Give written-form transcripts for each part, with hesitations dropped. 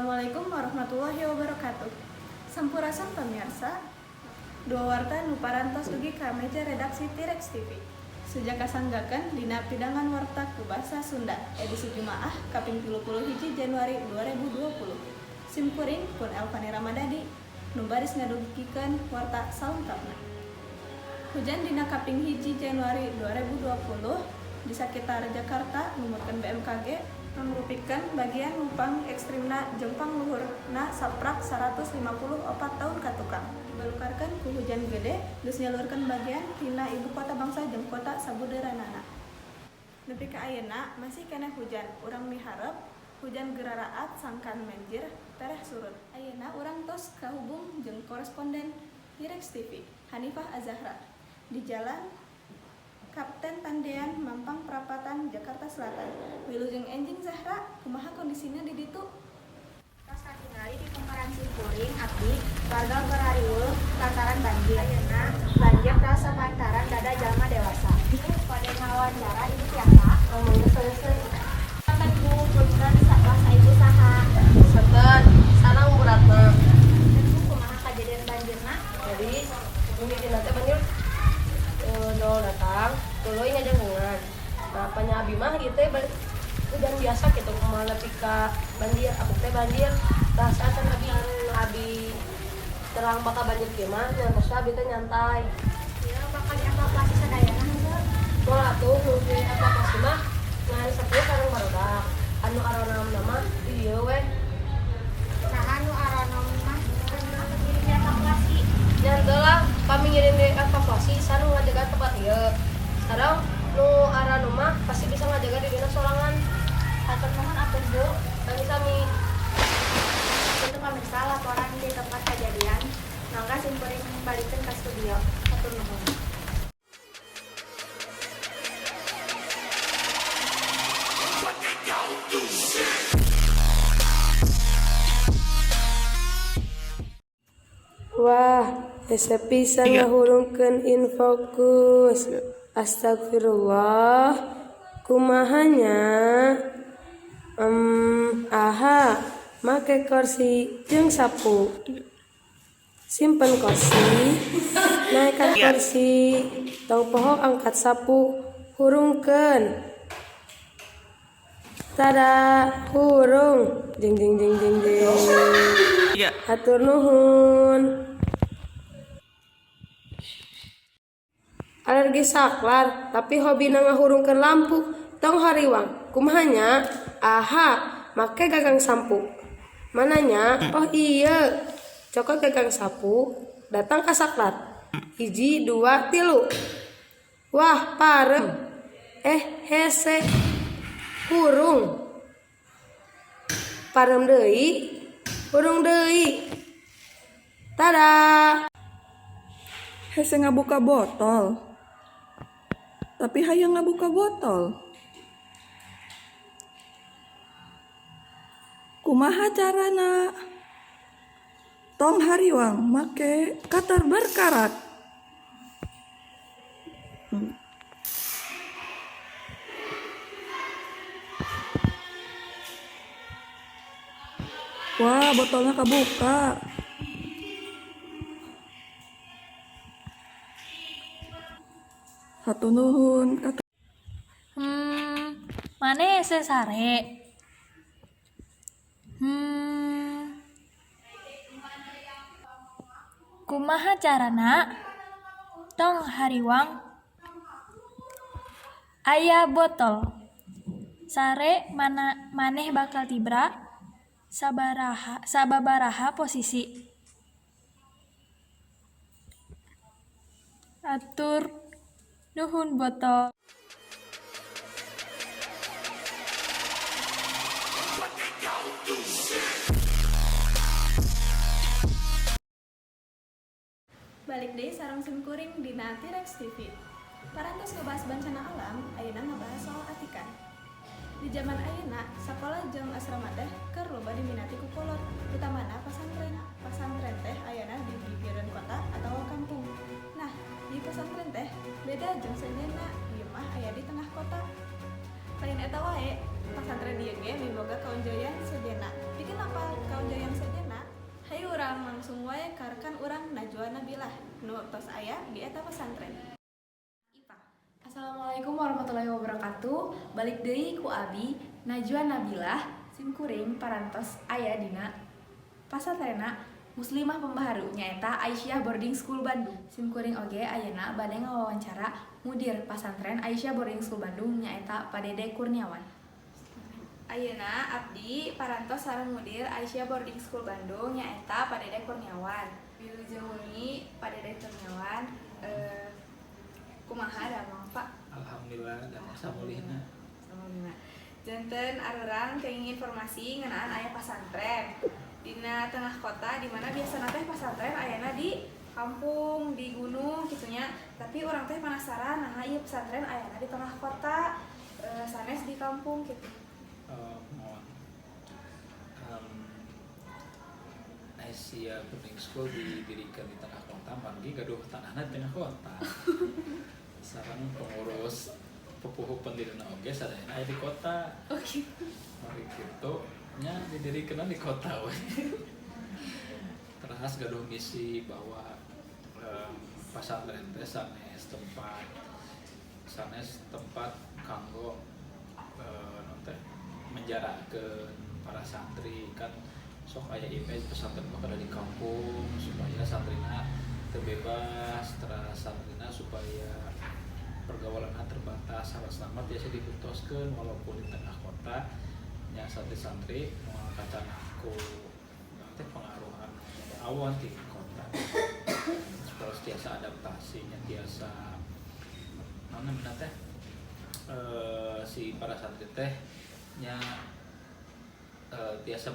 Assalamualaikum warahmatullahi wabarakatuh. Sampurasun pamirsa, dua warta nu parantos dugi ka meja redaksi T-Rex TV. Sejak kasanggakeun dina pidangan warta ku basa Sunda edisi Jumaah kaping 31 Januari 2020. Simkuring pun Elvani Ramadhani nu baris ngadugikeun warta salengkapna. Hujan dina kaping 1 Januari 2020 di sekitar Jakarta numurkeun BMKG mengrupikeun bagian Lupang ekstrimna jeung pangluhurna saprak 154 tahun katukang. Dibalukarkeun ku hujan gede geus nyalurkeun bagian tina ibu kota bangsa jeung kota sabudaeranana. Nepi ka ayeuna masih keneh hujan. Urang miharep hujan geraraat sangkan banjir tereh surut. Ayeuna urang tos kahubung jeung koresponden T-Rex TV Hanifah Azahra di Jalan Kapten Tandean, Mampang Perapatan, Jakarta Selatan. Wilujeng enjing Zahra, kumaha kondisinya di ditu? Tos katingali di Kumparan Simkuring, abdi warga berariweuh lantaran banjir. Ayeuna banjir tos sapantaran dada jalma dewasa. Pada ngawancara ibu tiasa, ngomongnya selesai. Sampai ku punten saklasa ibu saha. Seten, sarang beratna. Dan ku kumaha kejadian banjirna? Jadi, ini dina teh banjir nol datang, tuluy ngajangungan. Nah, panyabi mah ieu teh hujan biasa gitu, kumaha nepi ka banjir, aku teh banjir. Rasa kan abi terang bakal banjir kieu mah, ngantos abi teh nyantai. Ya bakal dievakuasi sadayana heuh. Moal atuh nu dievakuasi mah ngan sakieu sareng barudak. Anu aranna mah ieu we. Saha nu aronom mah anu ngirim dievakuasi? Nyantel lah, kami ngirim evakuasi, sareng ngajaga tempat ieu. Sareng nu aranu mah pasti bisa ngajaga di dina sorangan. Hatur nuhun atuh Bu. Sami-sami. Untuk pemirsa laporan di tempat kejadian, mangga simkuring balikeun ka studio. Hatur nuhun. Wah, hese pisan ngahurungkeun infokus. Astagfirullah. Kumahanya? Aha, make kursi jeung sapu. Simpen kursi, naikkan kursi, tong poho angkat sapu, hurungkeun. Tada, hurung. Jeng jeng jeng jeng jeng. Hatur nuhun. Alergi saklar, tapi hobina ngahurungkeun lampu. Tong hariwang, kumahanya? Aha, make gagang sampu. Mananya? Oh iya, cokot gagang sapu, datang ka saklar. 1, 2, 3. Wah, parem. Hese. Hurung. Parem deui, hurung deui. Tada. Hese ngabuka botol. Tapi hayang ngabuka botol. Kumaha carana? Tong hariwang make katar berkarat. Wah, botolnya kebuka. Hatur nuhun. Mane hese sare? Kumaha carana? Tong hariwang aya botol. Sare maneh bakal tibra sababaraha posisi. Atur nuhun botol. Balik deui sareng simkuring dina T-Rex TV. Parantos ngebahas bencana alam, ayeuna ngabahas soal atikan. Di zaman ayeuna, sakola jeung asrama teh keur loba diminati ku kolot, utamana pasantren. Pasantren teh ayeuna di pinggiran kota atau kampung. Nah, di pesantren teh beda jeung seunyeunna, ieu mah aya di tengah kota. Lain eta wae, pasantren dieu ge miboga kaunjoyan sejenna. Tapi kenapa kau jayang saja nak? Hai urang langsung wae karkan urang Najwa Nabilah nu tos aya di eta pesantren. IPA. Assalamualaikum warahmatullahi wabarakatuh. Balik deui ku abi Najwa Nabilah simkuring parantos aya dina pasantrenna Muslimah Pembaharu nyaeta Aisyah Boarding School Bandung. Simkuring oge ayeuna bade ngawawancara mudir pasantren Aisyah Boarding School Bandung nyaeta Pak Dede Kurniawan. Ayeuna abdi parantos sareng mudir Aisyah Boarding School Bandung nyaeta Pak Dede Kurniawan. Wilujeng wengi Pak Dede Kurniawan kumaha damang Pak? Alhamdulillah damang samulihna. Janten arurang kenging informasi ngeunaan aya pasantren dina tengah kota di mana biasana teh pasantren ayana di kampung, di gunung gitunya. Tapi orang teh penasaran nah ieu pesantren ayana di tengah kota sanes di kampung gitu. Mohon. Aisyah Boarding School didirikan di tengah kota, manggi gaduh tanahna di tengah kota. Sareng pengurus pupuh pendirina oge sadayana aya di kota. Oke. Mari kitu nya didirikan di kota we. Terus gaduh misi bahwa pasantren teh sanes tempat kanggo menjarakeun para santri kan sok aya image pesantren mah kada di kampung supaya santrina terbebas, terus santrina supaya pergaulannya terbatas, harus selamat biasa dibutoskeun walaupun di tengah kota nya santri-santri moal kacana ku teh pengaruhan awan di kota. Terus tiasa adaptasinya tiasa mana benar teh si para santri teh nya tiasa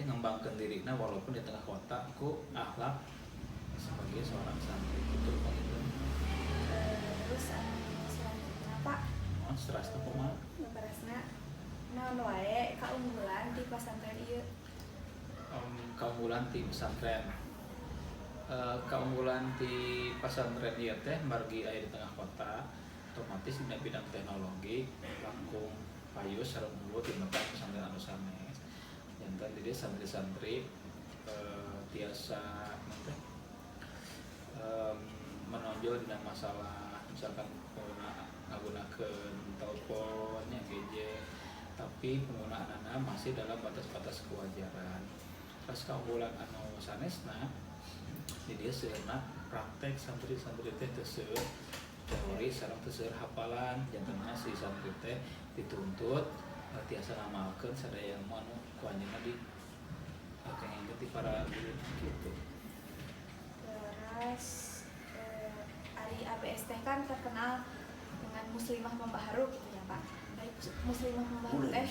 ngembangkan dirinya walaupun di tengah kota ku akhlak sebagai seorang santri gitu begitu. Terus selanjutnya Pak, Monstras teh kumaha? lebarasna naon wae kaunggulan di pasantren ieu? Keunggulan di pesantren. Keunggulan di pesantren ieu teh margi aya di tengah kota, otomatis dina bidang teknologi langkung payu sareng unggul tindakan pesantren anu sanes. Janten jadi santri-santri tiasa menonjol dengan masalah misalkan menggunakan telepon yang gadget, tapi penggunaannya masih dalam batas-batas kewajaran. Terus keunggulan anu sanesna jadi seurna praktek santri-santri teh teu seueur teori sareng teu seueur hafalan. Jantenna si santri teh dituntut tiasa ngamalkeun sadaya ilmu anu ku anjeunna di kenging ti para guru gitu. Terus Ari ABS teh kan terkenal dengan Muslimah Pembaharu gitu ya Pak. Baik Muslimah Pembaharu teh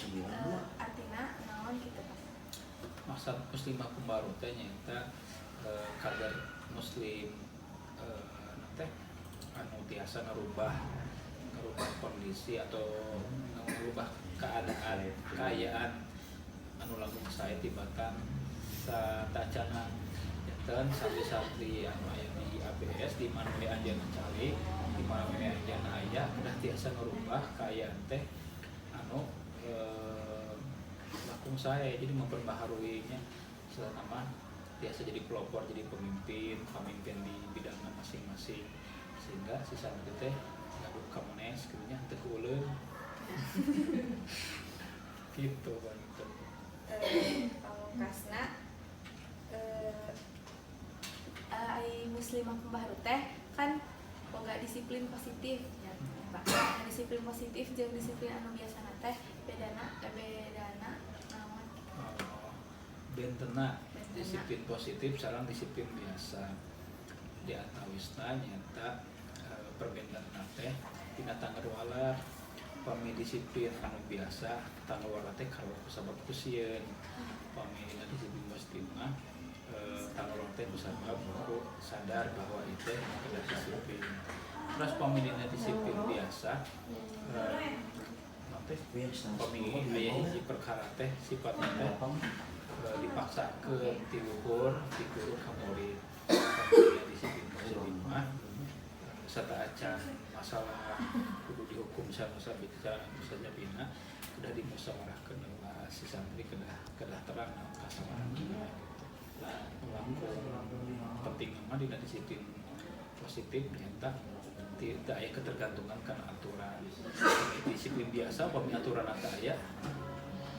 artina naon gitu Pak? Maksud Muslimah Pembaharu teh nyaeta kader muslim teh anu tiasa ngerubah kondisi atau ngerubah keadaan anu langkung sae tibatan satacana janten santri-santri anu aya di ABS di mana we anjeunna cari di mana we anjeunna aya udah tiasa ngerubah keadaan teh anu langkung sae, jadi memperbaharuinya selama biasa jadi pelopor, jadi pemimpin di bidangnya masing-masing, sehingga si santri teh ngaduh kamones kieunya teu keuleun gitu kan itu. Pamungkasna ai Muslimah Pembaharu teh kan boga disiplin positif ya Pak. Nah, disiplin positif jeung disiplin anu biasana teh bedana naon? Bentena disiplin positif sareng disiplin biasa di antawisna nyata perbedaan teh tina tanggal wala pami disiplin anu biasa tanggal wala teh kalau kusabab kusieun pami disiplin positif mah tanggal wala teh kusabab ku sadar bahwa itu adalah disiplin. Terus pami disiplin biasa teh pami aya hiji perkara teh sifatna teh dipaksa ke ti luhur ti guru ka murid. Disiplin positif mah serta acan masalah kudu dihukum bisa bina udah dimusyawarahkan sama si santri kedah terang kasamaran gitu. Langkung penting mah dina disiplin positif nyata tidak aya ketergantungan karena aturan. Disiplin biasa pami aturan ada aya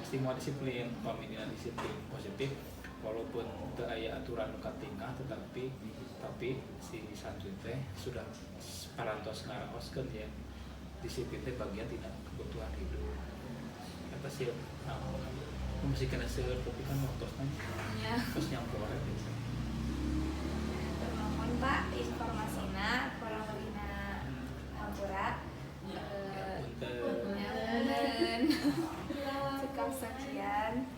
mesti mau disiplin, pami dina disiplin positif walaupun teu aya aturan nu katingkah tapi si santri teh sudah parantos ngaraoskeun ya disiplin teh bagian tina kebutuhan hidup. Eta sih mesti kena seueur tapi kan waktosna terus nyampur gitu. Mohon Pak informasinya kurang lebihna hampura dan cukup sekian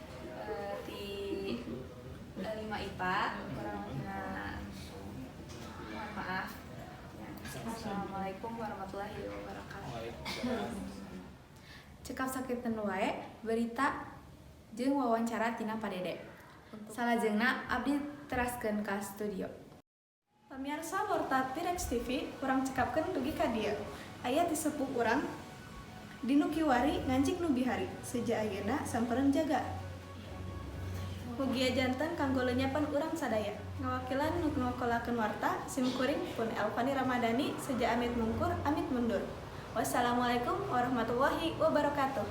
di 5 IPA kurang lebihna mohon maaf. Assalamualaikum warahmatullahi wabarakatuh. Waalaikumsalam. Cekap sakitu wae berita jeung wawancara tina Padede. Salajengna abdi teraskeun ka studio. Pamirsa Warta T-Rex TV urang cekapkeun dugi ka dieu. Aya ti sepuh urang dinu kiwari ngancik nu bihari seja ayeuna sampereun jaga. Mugia janten kanggo leunyapan urang sadaya. Ngawakilan nu ngokolakeun warta simkuring pun Elvani Ramadhani seja amit mungkur amit mundur. Wassalamualaikum warahmatullahi wabarakatuh.